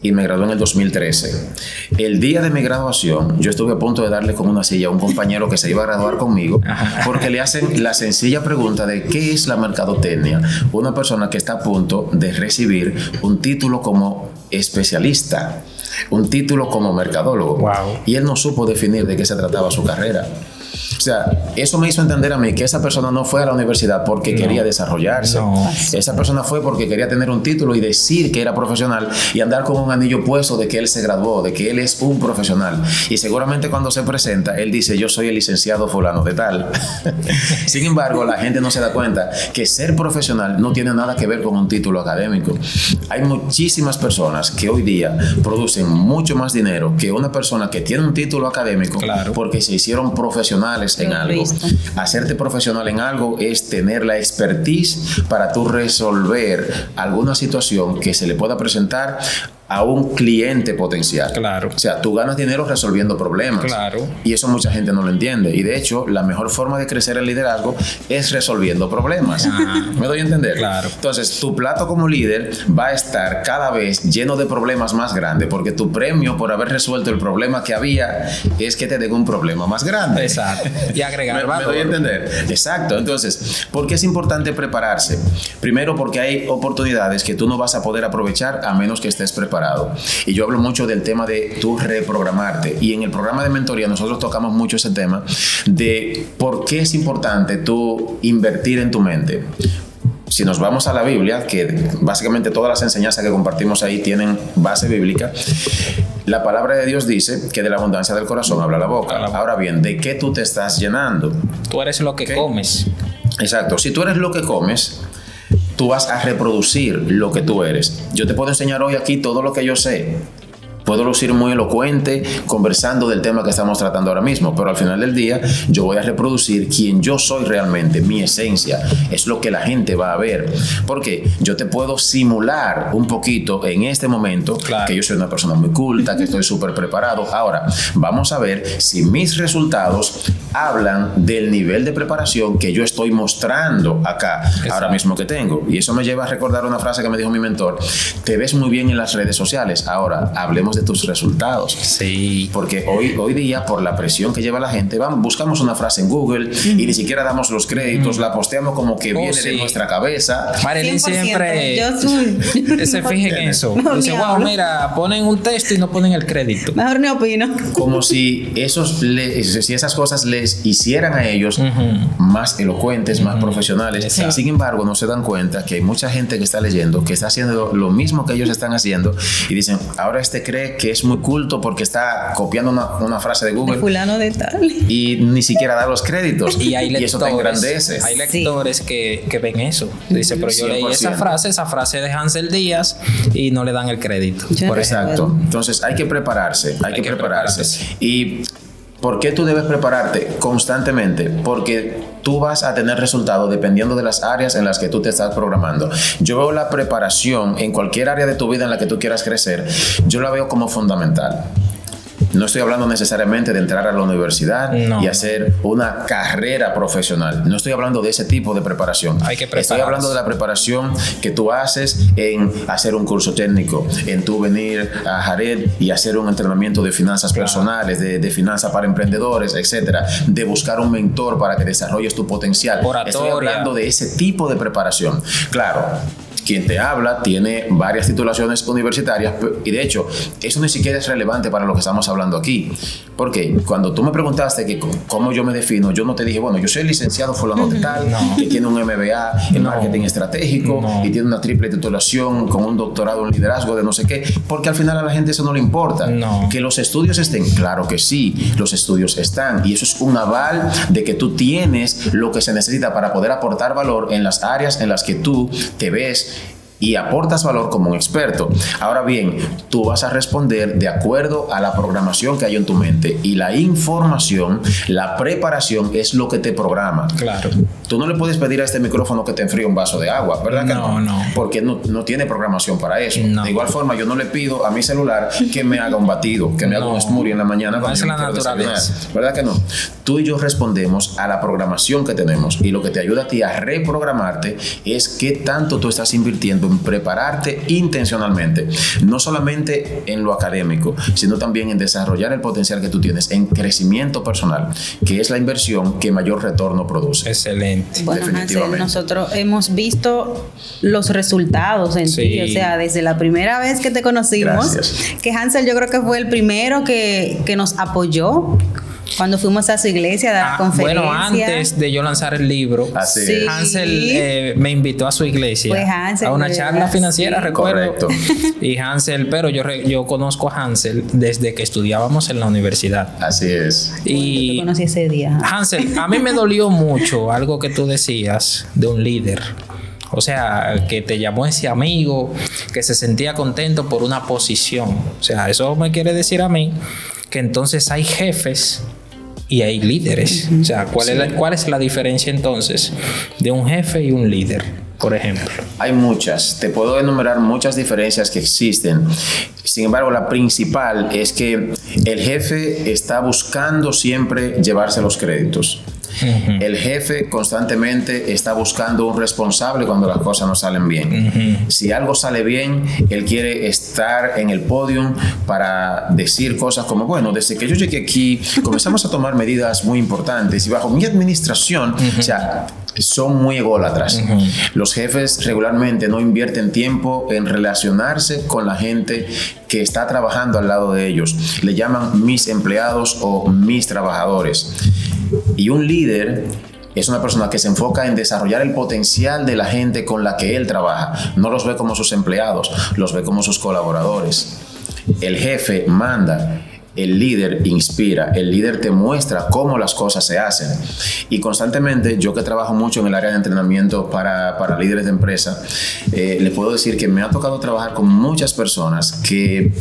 y me gradué en el 2013. El día de mi graduación, yo estuve a punto de darle con una silla a un compañero que se iba a graduar conmigo, porque le hacen la sencilla pregunta de ¿qué es la mercadotecnia? Una persona que está a punto de recibir un título como especialista, un título como mercadólogo. Wow. Y él no supo definir de qué se trataba su carrera. O sea, eso me hizo entender a mí que esa persona no fue a la universidad porque quería desarrollarse. Esa persona fue porque quería tener un título y decir que era profesional y andar con un anillo puesto de que él se graduó, de que él es un profesional. Y seguramente cuando se presenta, él dice, yo soy el licenciado fulano de tal. Sin embargo, la gente no se da cuenta que ser profesional no tiene nada que ver con un título académico. Hay muchísimas personas que hoy día producen mucho más dinero que una persona que tiene un título académico porque se hicieron profesionales en algo. Hacerte profesional en algo es tener la expertise para tú resolver alguna situación que se le pueda presentar a un cliente potencial. Claro. O sea, tú ganas dinero resolviendo problemas. Claro. Y eso mucha gente no lo entiende. Y de hecho, la mejor forma de crecer el liderazgo es resolviendo problemas. ¿Me doy a entender? Claro. Entonces, tu plato como líder va a estar cada vez lleno de problemas más grandes, porque tu premio por haber resuelto el problema que había es que te den un problema más grande. Exacto. Y agregar valor. ¿Me doy a entender? Exacto. Entonces, ¿por qué es importante prepararse? Primero, porque hay oportunidades que tú no vas a poder aprovechar a menos que estés preparado. preparado. Y yo hablo mucho del tema de tú reprogramarte. Y en el programa de mentoría nosotros tocamos mucho ese tema de por qué es importante tú invertir en tu mente. Si nos vamos a la Biblia, que básicamente todas las enseñanzas que compartimos ahí tienen base bíblica, la palabra de Dios dice que de la abundancia del corazón habla la boca. Ahora bien, ¿de qué tú te estás llenando? Tú eres lo que comes. Exacto. Si tú eres lo que comes, tú vas a reproducir lo que tú eres. Yo te puedo enseñar hoy aquí todo lo que yo sé. Puedo lucir muy elocuente conversando del tema que estamos tratando ahora mismo, pero al final del día yo voy a reproducir quien yo soy realmente, mi esencia. Es lo que la gente va a ver. Porque yo te puedo simular un poquito en este momento que yo soy una persona muy culta, que estoy súper preparado. Ahora, vamos a ver si mis resultados hablan del nivel de preparación que yo estoy mostrando acá, ahora mismo que tengo. Y eso me lleva a recordar una frase que me dijo mi mentor: te ves muy bien en las redes sociales. Ahora, hablemos de tus resultados. Sí. Porque hoy día, por la presión que lleva la gente, buscamos una frase en Google y ni siquiera damos los créditos, la posteamos como que viene de nuestra cabeza. Marilyn siempre se fija en eso. Dice, wow, mira, ponen un texto y no ponen el crédito. Mejor ni opino. Como si esas cosas les hicieran a ellos más elocuentes, más profesionales. Exacto. Sin embargo, no se dan cuenta que hay mucha gente que está leyendo, que está haciendo lo mismo que ellos están haciendo y dicen, ahora cree que es muy culto porque está copiando una frase de Google. De fulano de tal. Y ni siquiera da los créditos. Y hay lectores, eso te engrandece. Hay lectores que ven eso. Dice, pero yo 100%. Leí esa frase de Hansel Díaz y no le dan el crédito. Exacto. Entonces hay que prepararse. Hay que prepararse. Y ¿por qué tú debes prepararte constantemente? Porque tú vas a tener resultados dependiendo de las áreas en las que tú te estás programando. Yo veo la preparación en cualquier área de tu vida en la que tú quieras crecer, yo la veo como fundamental. No estoy hablando necesariamente de entrar a la universidad y hacer una carrera profesional. No estoy hablando de ese tipo de preparación. Hay que prepararse. Estoy hablando de la preparación que tú haces en hacer un curso técnico, en tú venir a Jared y hacer un entrenamiento de finanzas personales, de finanzas para emprendedores, etcétera, de buscar un mentor para que desarrolles tu potencial. Oratoria. Estoy hablando de ese tipo de preparación. Claro, quien te habla tiene varias titulaciones universitarias y de hecho eso ni siquiera es relevante para lo que estamos hablando aquí. Porque cuando tú me preguntaste que cómo yo me defino, yo no te dije, bueno, yo soy licenciado fulano de tal, que tiene un MBA en marketing estratégico y tiene una triple titulación con un doctorado en liderazgo de no sé qué, porque al final a la gente eso no le importa. Que los estudios estén, claro que sí, los estudios están y eso es un aval de que tú tienes lo que se necesita para poder aportar valor en las áreas en las que tú te ves y aportas valor como un experto. Ahora bien, tú vas a responder de acuerdo a la programación que hay en tu mente y la información, la preparación es lo que te programa. Claro. Tú no le puedes pedir a este micrófono que te enfríe un vaso de agua, ¿verdad que no? No. Porque no tiene programación para eso. No. De igual forma, yo no le pido a mi celular que me haga un batido, que me haga un smoothie en la mañana cuando es la naturaleza. ¿Verdad que no? Tú y yo respondemos a la programación que tenemos y lo que te ayuda a ti a reprogramarte es qué tanto tú estás invirtiendo en prepararte intencionalmente, no solamente en lo académico, sino también en desarrollar el potencial que tú tienes en crecimiento personal, que es la inversión que mayor retorno produce. Excelente. Bueno, Hansel, nosotros hemos visto los resultados en ti, o sea, desde la primera vez que te conocimos. Gracias. Que Hansel yo creo que fue el primero que nos apoyó cuando fuimos a su iglesia a dar conferencia. Bueno, antes de yo lanzar el libro, Hansel me invitó a su iglesia Hansel, a una charla financiera, recuerdo. Correcto. Y Hansel, pero yo conozco a Hansel desde que estudiábamos en la universidad. Así es. Y te conocí ese día. Hansel, a mí me dolió mucho algo que tú decías de un líder. O sea, que te llamó ese amigo, que se sentía contento por una posición. O sea, eso me quiere decir a mí que entonces hay jefes y hay líderes. O sea, ¿cuál es la diferencia entonces de un jefe y un líder, por ejemplo? Hay muchas. Te puedo enumerar muchas diferencias que existen. Sin embargo, la principal es que el jefe está buscando siempre llevarse los créditos. El jefe constantemente está buscando un responsable cuando las cosas no salen bien. Si algo sale bien, él quiere estar en el podium para decir cosas como, bueno, desde que yo llegué aquí comenzamos a tomar medidas muy importantes y bajo mi administración, o sea, son muy ególatras. Los jefes regularmente no invierten tiempo en relacionarse con la gente que está trabajando al lado de ellos. Le llaman mis empleados o mis trabajadores. Y un líder es una persona que se enfoca en desarrollar el potencial de la gente con la que él trabaja. No los ve como sus empleados, los ve como sus colaboradores. El jefe manda. El líder inspira, el líder te muestra cómo las cosas se hacen. Y constantemente, yo que trabajo mucho en el área de entrenamiento para líderes de empresa, le puedo decir que me ha tocado trabajar con muchas personas que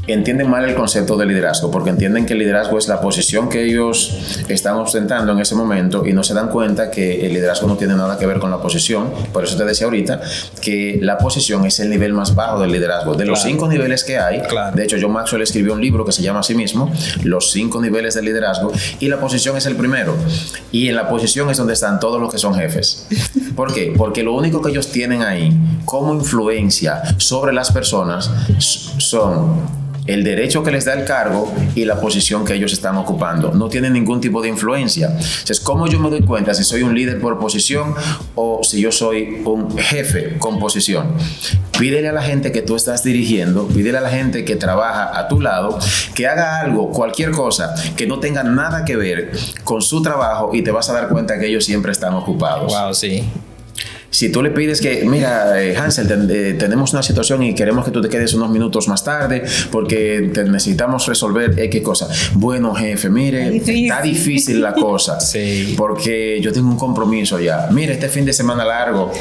entienden mal el concepto de liderazgo, porque entienden que el liderazgo es la posición que ellos están ostentando en ese momento y no se dan cuenta que el liderazgo no tiene nada que ver con la posición. Por eso te decía ahorita que la posición es el nivel más bajo del liderazgo. De los 5 niveles que hay, de hecho John Maxwell escribió un libro que se llama a sí mismo Los 5 niveles del liderazgo, y la posición es el primero. Y en la posición es donde están todos los que son jefes. ¿Por qué? Porque lo único que ellos tienen ahí como influencia sobre las personas son el derecho que les da el cargo y la posición que ellos están ocupando. No tienen ningún tipo de influencia. Entonces, ¿cómo yo me doy cuenta si soy un líder por posición o si yo soy un jefe con posición? Pídele a la gente que tú estás dirigiendo, pídele a la gente que trabaja a tu lado, que haga algo, cualquier cosa, que no tenga nada que ver con su trabajo, y te vas a dar cuenta que ellos siempre están ocupados. Wow, sí. Si tú le pides que, mira, Hansel, tenemos una situación y queremos que tú te quedes unos minutos más tarde porque necesitamos resolver X cosa. Bueno, jefe, mire, está difícil la cosa. Sí. Porque yo tengo un compromiso ya. Mire, este fin de semana largo,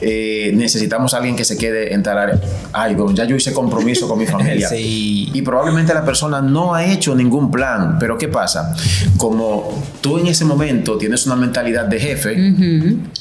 necesitamos a alguien que se quede en tal área. Ay, ya yo hice compromiso con mi familia. Sí. Y probablemente la persona no ha hecho ningún plan. Pero ¿qué pasa? Como tú en ese momento tienes una mentalidad de jefe,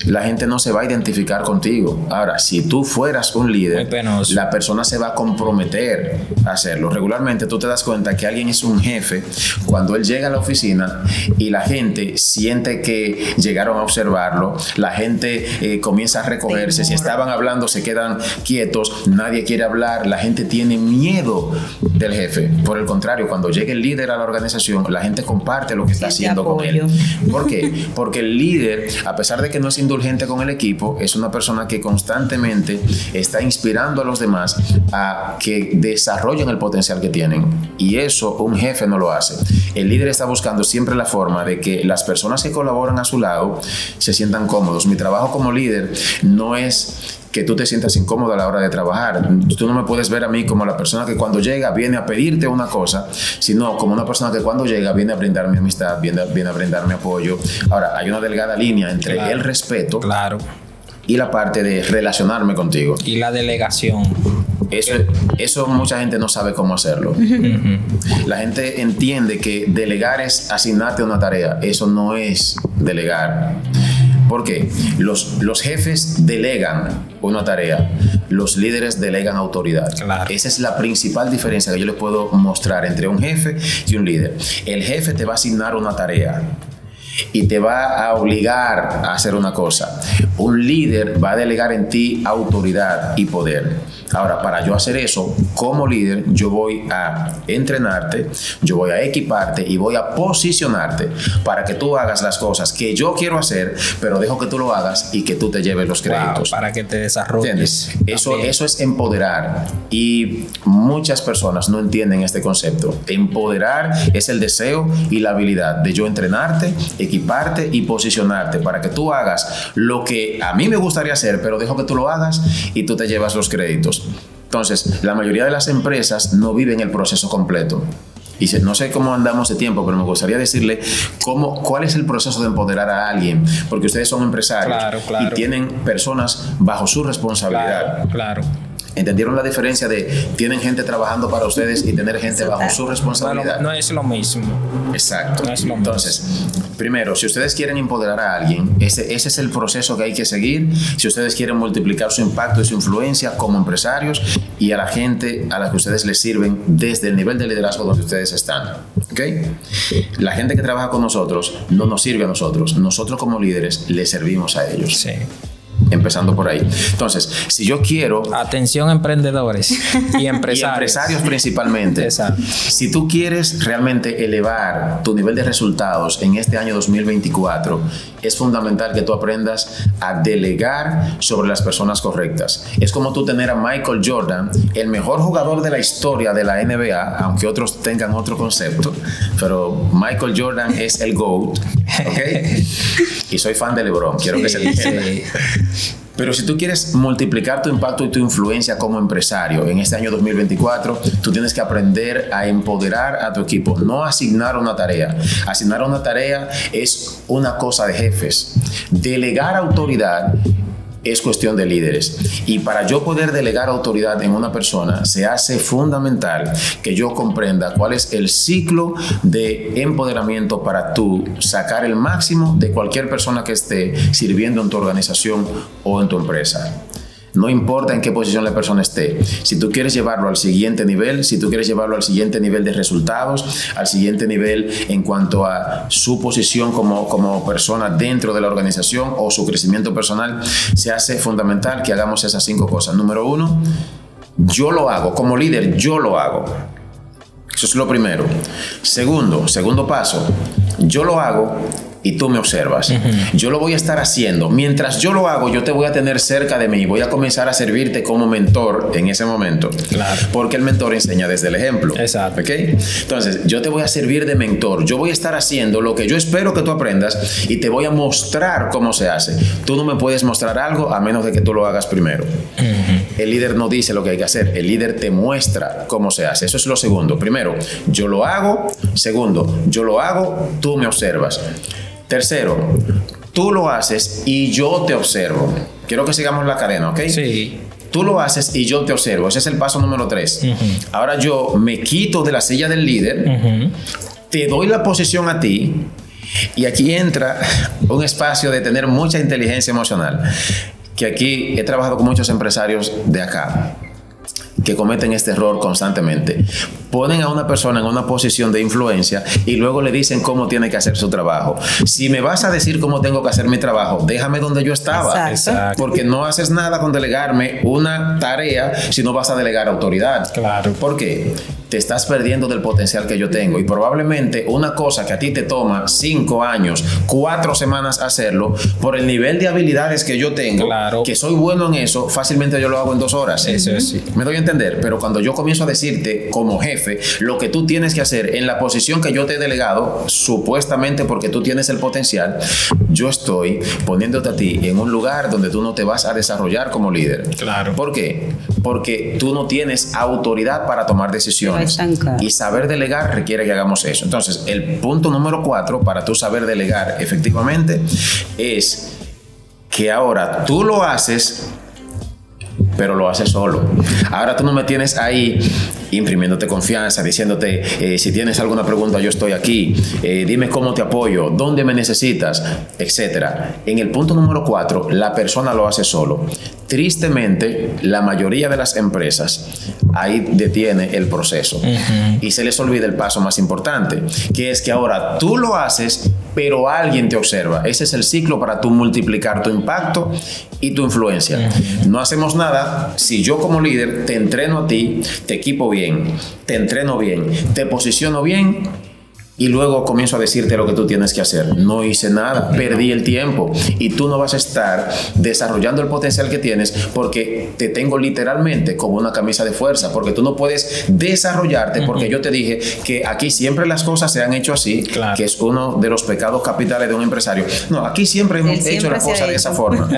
la gente no se va a identificar contigo. Ahora, si tú fueras un líder, la persona se va a comprometer a hacerlo. Regularmente tú te das cuenta que alguien es un jefe cuando él llega a la oficina y la gente siente que llegaron a observarlo, la gente comienza a recogerse. Si estaban hablando, se quedan quietos, nadie quiere hablar, la gente tiene miedo del jefe. Por el contrario, cuando llega el líder a la organización, la gente comparte lo que está haciendo con él. ¿Por qué? Porque el líder, a pesar de que no es indulgente con el equipo, es una persona que constantemente está inspirando a los demás a que desarrollen el potencial que tienen, y eso un jefe no lo hace. El líder está buscando siempre la forma de que las personas que colaboran a su lado se sientan cómodos. Mi trabajo como líder no es que tú te sientas incómodo a la hora de trabajar. Tú no me puedes ver a mí como la persona que cuando llega viene a pedirte una cosa, sino como una persona que cuando llega viene a brindarme amistad, viene a brindarme apoyo. Ahora, hay una delgada línea entre el respeto y la parte de relacionarme contigo. Y la delegación. Eso mucha gente no sabe cómo hacerlo. La gente entiende que delegar es asignarte una tarea. Eso no es delegar. ¿Por qué? Los jefes delegan una tarea, los líderes delegan autoridad. Claro. Esa es la principal diferencia que yo les puedo mostrar entre un jefe y un líder. El jefe te va a asignar una tarea y te va a obligar a hacer una cosa. Un líder va a delegar en ti autoridad y poder. Ahora, para yo hacer eso, como líder, yo voy a entrenarte, yo voy a equiparte y voy a posicionarte para que tú hagas las cosas que yo quiero hacer, pero dejo que tú lo hagas y que tú te lleves los créditos. Para que te desarrolles. Eso es empoderar. Y muchas personas no entienden este concepto. Empoderar es el deseo y la habilidad de yo entrenarte, equiparte y posicionarte para que tú hagas lo que a mí me gustaría hacer, pero dejo que tú lo hagas y tú te llevas los créditos. Entonces, la mayoría de las empresas no viven el proceso completo. Y no sé cómo andamos de tiempo, pero me gustaría decirle cuál es el proceso de empoderar a alguien, porque ustedes son empresarios y tienen personas bajo su responsabilidad. Claro. ¿Entendieron la diferencia de tienen gente trabajando para ustedes y tener gente bajo su responsabilidad? No es lo mismo. Exacto. No es lo Entonces, primero, si ustedes quieren empoderar a alguien, ese es el proceso que hay que seguir. Si ustedes quieren multiplicar su impacto y su influencia como empresarios y a la gente a la que ustedes les sirven desde el nivel de liderazgo donde ustedes están. ¿Ok? La gente que trabaja con nosotros no nos sirve a nosotros. Nosotros como líderes les servimos a ellos. Sí. Empezando por ahí. Entonces, si yo quiero... Atención, emprendedores y empresarios. Y empresarios principalmente. Exacto. Si tú quieres realmente elevar tu nivel de resultados en este año 2024, es fundamental que tú aprendas a delegar sobre las personas correctas. Es como tú tener a Michael Jordan, el mejor jugador de la historia de la NBA, aunque otros tengan otro concepto, pero Michael Jordan es el GOAT, ¿ok? Y soy fan de LeBron, quiero que se entienda. Pero si tú quieres multiplicar tu impacto y tu influencia como empresario en este año 2024, tú tienes que aprender a empoderar a tu equipo, no asignar una tarea. Asignar una tarea es una cosa de jefes. Delegar autoridad es cuestión de líderes. Y para yo poder delegar autoridad en una persona, se hace fundamental que yo comprenda cuál es el ciclo de empoderamiento para tú sacar el máximo de cualquier persona que esté sirviendo en tu organización o en tu empresa. No importa en qué posición la persona esté. Si tú quieres llevarlo al siguiente nivel, si tú quieres llevarlo al siguiente nivel de resultados, al siguiente nivel en cuanto a su posición como persona dentro de la organización o su crecimiento personal, se hace fundamental que hagamos esas 5 cosas. Número 1, yo lo hago. Como líder, yo lo hago. Eso es lo primero. Segundo paso, yo lo hago y tú me observas. Yo lo voy a estar haciendo. Mientras yo lo hago, yo te voy a tener cerca de mí. Voy a comenzar a servirte como mentor en ese momento. Claro. Porque el mentor enseña desde el ejemplo. Exacto. ¿Ok? Entonces, yo te voy a servir de mentor. Yo voy a estar haciendo lo que yo espero que tú aprendas y te voy a mostrar cómo se hace. Tú no me puedes mostrar algo a menos de que tú lo hagas primero. El líder no dice lo que hay que hacer. El líder te muestra cómo se hace. Eso es lo segundo. Primero, yo lo hago. Segundo, yo lo hago, tú me observas. Tercero, tú lo haces y yo te observo. Quiero que sigamos la cadena, ¿ok? Sí. Tú lo haces y yo te observo. Ese es el paso número 3. Ahora yo me quito de la silla del líder, te doy la posición a ti y aquí entra un espacio de tener mucha inteligencia emocional. Que aquí he trabajado con muchos empresarios de acá que cometen este error constantemente. Ponen a una persona en una posición de influencia y luego le dicen cómo tiene que hacer su trabajo. Si me vas a decir cómo tengo que hacer mi trabajo, déjame donde yo estaba. Exacto. Porque no haces nada con delegarme una tarea si no vas a delegar autoridad. Claro. ¿Por qué? Te estás perdiendo del potencial que yo tengo y probablemente una cosa que a ti te toma 5 años, 4 semanas hacerlo, por el nivel de habilidades que yo tengo, claro, que soy bueno en eso, fácilmente yo lo hago en 2 horas. Eso es, sí. Me doy a entender, pero cuando yo comienzo a decirte como jefe lo que tú tienes que hacer en la posición que yo te he delegado, supuestamente porque tú tienes el potencial, yo estoy poniéndote a ti en un lugar donde tú no te vas a desarrollar como líder. Claro. ¿Por qué? Porque tú no tienes autoridad para tomar decisiones. Y saber delegar requiere que hagamos eso. Entonces, el punto número 4 para tú saber delegar efectivamente es que ahora tú lo haces, pero lo haces solo. Ahora tú no me tienes ahí imprimiéndote confianza, diciéndote si tienes alguna pregunta yo estoy aquí, dime cómo te apoyo, dónde me necesitas, etcétera. En el punto número 4, la persona lo hace solo. Tristemente, la mayoría de las empresas ahí detiene el proceso y se les olvida el paso más importante, que es que ahora tú lo haces, pero alguien te observa. Ese es el ciclo para tú multiplicar tu impacto y tu influencia. No hacemos nada si yo como líder te entreno a ti, te equipo bien, te entreno bien, te posiciono bien y luego comienzo a decirte lo que tú tienes que hacer. No hice nada, perdí el tiempo y tú no vas a estar desarrollando el potencial que tienes porque te tengo literalmente como una camisa de fuerza, porque tú no puedes desarrollarte porque yo te dije que aquí siempre las cosas se han hecho así, claro, que es uno de los pecados capitales de un empresario. No, aquí siempre hemos hecho las cosas de esa forma.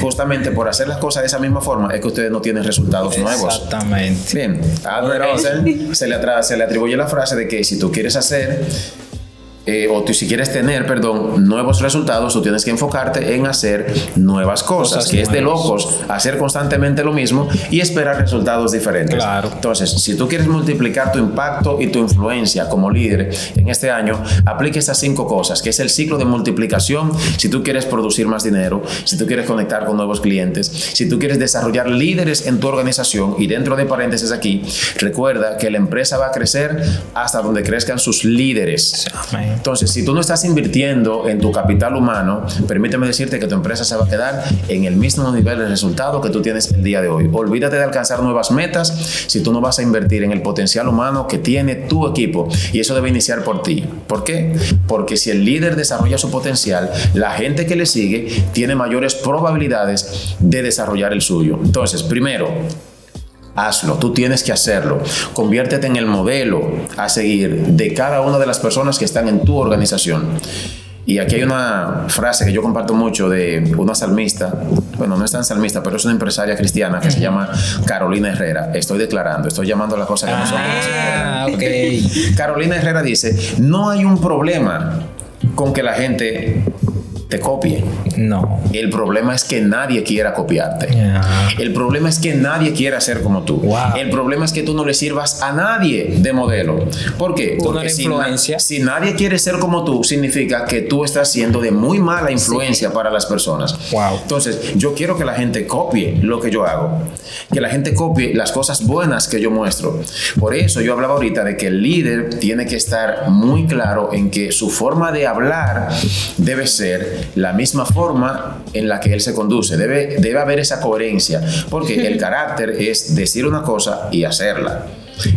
Justamente por hacer las cosas de esa misma forma es que ustedes no tienen resultados nuevos. Exactamente. Bien, a Albert Einstein se le atribuye la frase de que si tú quieres hacer si quieres tener, nuevos resultados, tú tienes que enfocarte en hacer nuevas cosas que nuevas. Es de locos hacer constantemente lo mismo y esperar resultados diferentes. Claro. Entonces, si tú quieres multiplicar tu impacto y tu influencia como líder en este año, aplica estas 5 cosas, que es el ciclo de multiplicación. Si tú quieres producir más dinero, si tú quieres conectar con nuevos clientes, si tú quieres desarrollar líderes en tu organización, y dentro de paréntesis aquí, recuerda que la empresa va a crecer hasta donde crezcan sus líderes. Amén. Entonces, si tú no estás invirtiendo en tu capital humano, permíteme decirte que tu empresa se va a quedar en el mismo nivel de resultado que tú tienes el día de hoy. Olvídate de alcanzar nuevas metas si tú no vas a invertir en el potencial humano que tiene tu equipo. Y eso debe iniciar por ti. ¿Por qué? Porque si el líder desarrolla su potencial, la gente que le sigue tiene mayores probabilidades de desarrollar el suyo. Entonces, primero, hazlo, tú tienes que hacerlo. Conviértete en el modelo a seguir de cada una de las personas que están en tu organización. Y aquí hay una frase que yo comparto mucho de una salmista, bueno, no es tan salmista, pero es una empresaria cristiana que se llama Carolina Herrera. Estoy llamando a las cosas que no son. Okay. Carolina Herrera dice, no hay un problema con que la gente te copie. No. El problema es que nadie quiera copiarte. El problema es que nadie quiera ser como tú. Wow. El problema es que tú no le sirvas a nadie de modelo. ¿Por qué? Porque si nadie quiere ser como tú, significa que tú estás siendo de muy mala influencia para las personas. Wow. Entonces, yo quiero que la gente copie lo que yo hago. Que la gente copie las cosas buenas que yo muestro. Por eso yo hablaba ahorita de que el líder tiene que estar muy claro en que su forma de hablar debe ser la misma forma en la que él se conduce. Debe haber esa coherencia, porque el carácter es decir una cosa y hacerla.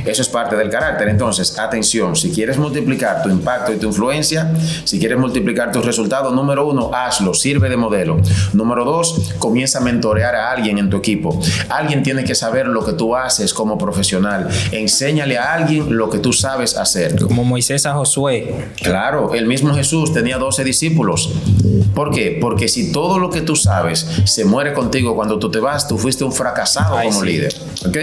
Eso es parte del carácter. Entonces, atención, si quieres multiplicar tu impacto y tu influencia, si quieres multiplicar tus resultados, número 1, hazlo, sirve de modelo. Número 2, comienza a mentorear a alguien en tu equipo. Alguien tiene que saber lo que tú haces como profesional. Enséñale a alguien lo que tú sabes hacer. Como Moisés a Josué. Claro, el mismo Jesús tenía 12 discípulos. ¿Por qué? Porque si todo lo que tú sabes se muere contigo cuando tú te vas, tú fuiste un fracasado como líder. ¿Ok?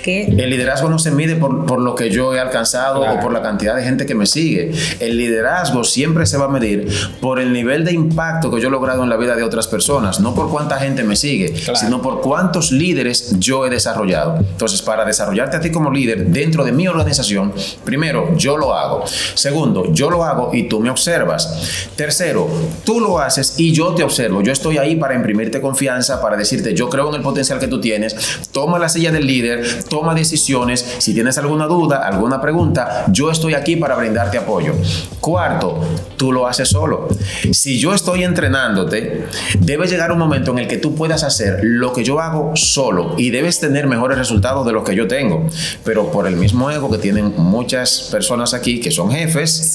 El liderazgo no se mide por lo que yo he alcanzado o por la cantidad de gente que me sigue. El liderazgo siempre se va a medir por el nivel de impacto que yo he logrado en la vida de otras personas, no por cuánta gente me sigue, sino por cuántos líderes yo he desarrollado. Entonces, para desarrollarte a ti como líder dentro de mi organización, primero, yo lo hago. Segundo, yo lo hago y tú me observas. Tercero, tú lo haces y yo te observo. Yo estoy ahí para imprimirte confianza, para decirte, yo creo en el potencial que tú tienes. Toma la silla del líder, toma decisiones. Si tienes alguna duda, alguna pregunta, yo estoy aquí para brindarte apoyo. Cuarto, tú lo haces solo. Si yo estoy entrenándote, debe llegar un momento en el que tú puedas hacer lo que yo hago solo y debes tener mejores resultados de los que yo tengo. Pero por el mismo ego que tienen muchas personas aquí que son jefes,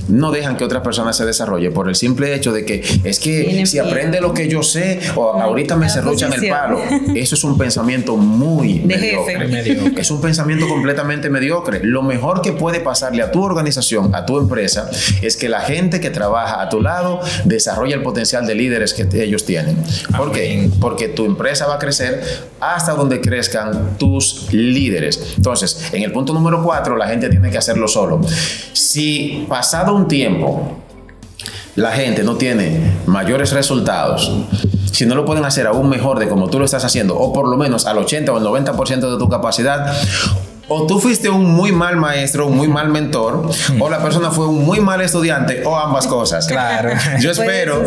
no dejan que otras personas se desarrollen por el simple hecho de que es que si aprende lo que yo sé o ahorita me serruchan el palo. Eso es un pensamiento muy mediocre. Es un pensamiento completamente mediocre. Lo mejor que puede pasarle a tu organización, a tu empresa, es que la gente que trabaja a tu lado desarrolle el potencial de líderes que ellos tienen. ¿Por qué? Porque tu empresa va a crecer hasta donde crezcan tus líderes. Entonces, en el punto número 4, la gente tiene que hacerlo solo. Si pasado un tiempo la gente no tiene mayores resultados, si no lo pueden hacer aún mejor de como tú lo estás haciendo, o por lo menos al 80 o al 90% de tu capacidad, o tú fuiste un muy mal maestro, un muy mal mentor, o la persona fue un muy mal estudiante, o ambas cosas. Claro. Yo espero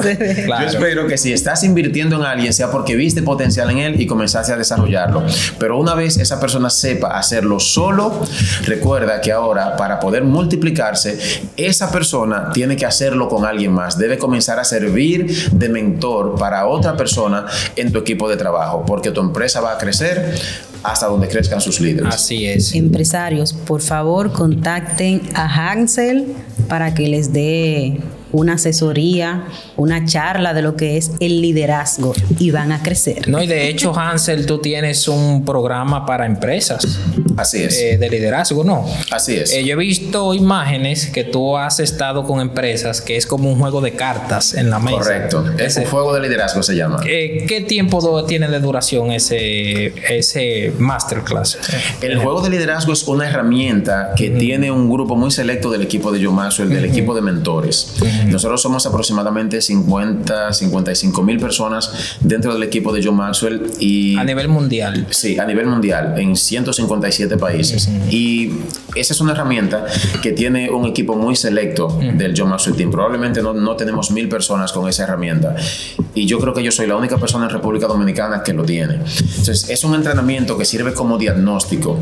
que si estás invirtiendo en alguien sea porque viste potencial en él y comenzaste a desarrollarlo. Pero una vez esa persona sepa hacerlo solo, recuerda que ahora para poder multiplicarse, esa persona tiene que hacerlo con alguien más. Debe comenzar a servir de mentor para otra persona en tu equipo de trabajo, porque tu empresa va a crecer hasta donde crezcan sus líderes. Así es. Empresarios, por favor, contacten a Hansel para que les dé una asesoría, una charla de lo que es el liderazgo y van a crecer. No, y de hecho, Hansel, tú tienes un programa para empresas. Así es. De liderazgo, ¿no? Así es. Yo he visto imágenes que tú has estado con empresas que es como un juego de cartas en la mesa. Correcto. Es un juego de liderazgo, se llama. ¿Qué tiempo tiene de duración ese masterclass? El juego de liderazgo es una herramienta que tiene un grupo muy selecto del equipo de John Maxwell, del equipo de mentores. Nosotros somos aproximadamente 55,000 personas dentro del equipo de John Maxwell. Y a nivel mundial. Sí, a nivel mundial, en 157 países. Y esa es una herramienta que tiene un equipo muy selecto del John Maxwell Team. Probablemente no tenemos 1,000 personas con esa herramienta. Y yo creo que yo soy la única persona en República Dominicana que lo tiene. Entonces, es un entrenamiento que sirve como diagnóstico.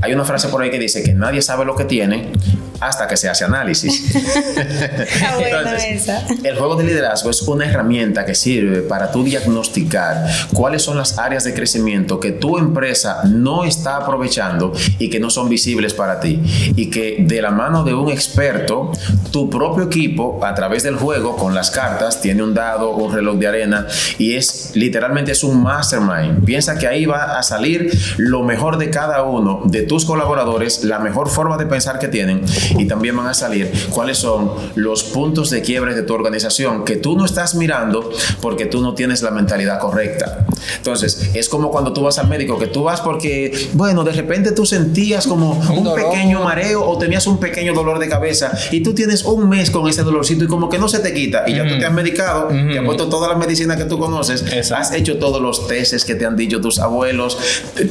Hay una frase por ahí que dice que nadie sabe lo que tiene hasta que se hace análisis. Entonces, el juego de liderazgo es una herramienta que sirve para tú diagnosticar cuáles son las áreas de crecimiento que tu empresa no está aprovechando y que no son visibles para ti. Y que de la mano de un experto, tu propio equipo, a través del juego, con las cartas, tiene un dado, un reloj de arena, y literalmente es un mastermind. Piensa que ahí va a salir lo mejor de cada uno de tus colaboradores, la mejor forma de pensar que tienen, y también van a salir cuáles son los puntos de quiebre de tu organización que tú no estás mirando porque tú no tienes la mentalidad correcta. Entonces, es como cuando tú vas al médico, que tú vas porque, bueno, de repente tú sentías como un pequeño mareo o tenías un pequeño dolor de cabeza y tú tienes un mes con ese dolorcito y como que no se te quita y ya tú te has medicado, te has puesto todas las medicinas que tú conoces, has hecho todos los testes que te han dicho tus abuelos,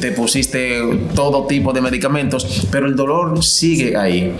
te pusiste todo tipo de medicamentos, pero el dolor sigue ahí.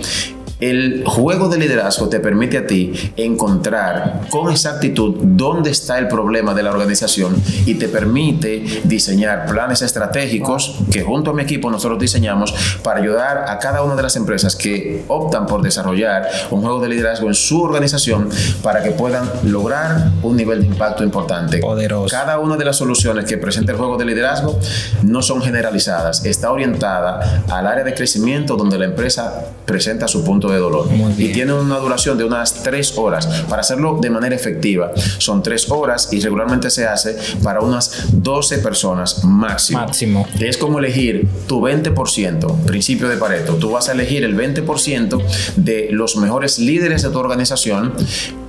El juego de liderazgo te permite a ti encontrar con exactitud dónde está el problema de la organización y te permite diseñar planes estratégicos que junto a mi equipo nosotros diseñamos para ayudar a cada una de las empresas que optan por desarrollar un juego de liderazgo en su organización para que puedan lograr un nivel de impacto importante. Poderoso. Cada una de las soluciones que presenta el juego de liderazgo no son generalizadas, está orientada al área de crecimiento donde la empresa presenta su punto de dolor. Y tiene una duración de unas 3 horas para hacerlo de manera efectiva. Son 3 horas y regularmente se hace para unas 12 personas máximo. Es como elegir tu 20%, principio de Pareto. Tú vas a elegir el 20% de los mejores líderes de tu organización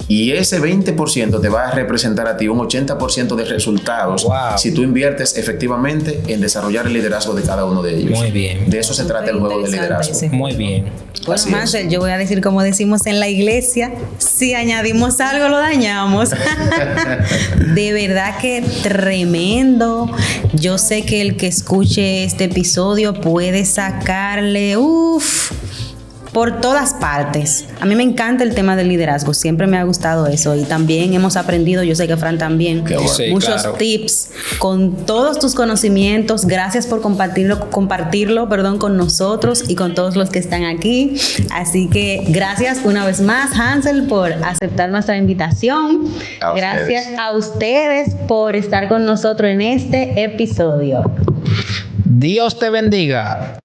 y ese 20% te va a representar a ti un 80% de resultados si tú inviertes efectivamente en desarrollar el liderazgo de cada uno de ellos. Muy bien. De eso se trata el juego de liderazgo. Muy bien. Bueno, Hansel, yo voy a decir como decimos en la iglesia, si añadimos algo lo dañamos. De verdad que tremendo. Yo sé que el que escuche este episodio puede sacarle, por todas partes. A mí me encanta el tema del liderazgo, siempre me ha gustado eso y también hemos aprendido, yo sé que Fran también, muchos tips con todos tus conocimientos. Gracias por compartirlo con nosotros y con todos los que están aquí. Así que gracias una vez más, Hansel, por aceptar nuestra invitación. Gracias a ustedes por estar con nosotros en este episodio. Dios te bendiga.